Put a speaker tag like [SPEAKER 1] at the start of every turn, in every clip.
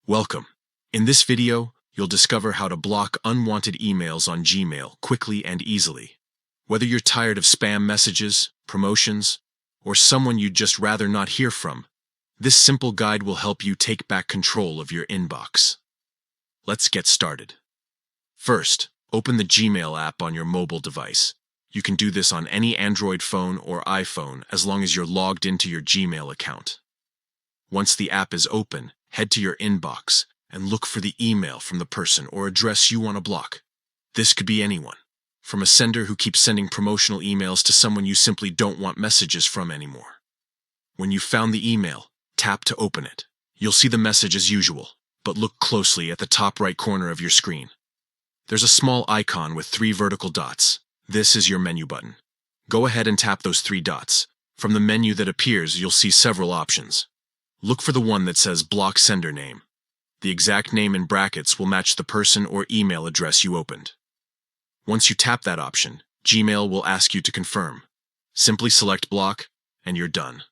[SPEAKER 1] Welcome. In this video, you'll discover how to block unwanted emails on Gmail quickly and easily. Whether you're tired of spam messages, promotions, or someone you'd just rather not hear from, this simple guide will help you take back control of your inbox. Let's get started. First, open the Gmail app on your mobile device. You can do this on any Android phone or iPhone as long as you're logged into your Gmail account. Once the app is open, head to your inbox and look for the email from the person or address you want to block. This could be anyone, from a sender who keeps sending promotional emails to someone you simply don't want messages from anymore. When you've found the email, tap to open it. You'll see the message as usual, but look closely at the top right corner of your screen. There's a small icon with 3 vertical dots. This is your menu button. Go ahead and tap those 3 dots. From the menu that appears, you'll see several options. Look for the one that says Block Sender Name. The exact name in brackets will match the person or email address you opened. Once you tap that option, Gmail will ask you to confirm. Simply select Block, and you're done.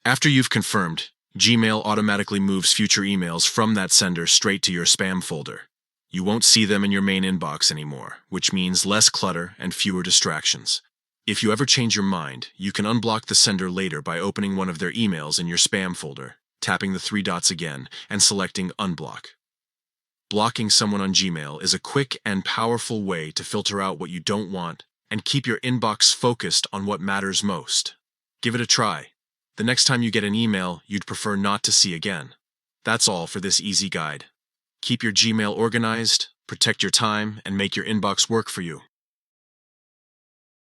[SPEAKER 1] After you've confirmed, Gmail automatically moves future emails from that sender straight to your spam folder. You won't see them in your main inbox anymore, which means less clutter and fewer distractions. If you ever change your mind, you can unblock the sender later by opening one of their emails in your spam folder, tapping the 3 dots again, and selecting Unblock. Blocking someone on Gmail is a quick and powerful way to filter out what you don't want and keep your inbox focused on what matters most. Give it a try. The next time you get an email you'd prefer not to see again. That's all for this easy guide. Keep your Gmail organized, protect your time, and make your inbox work for you.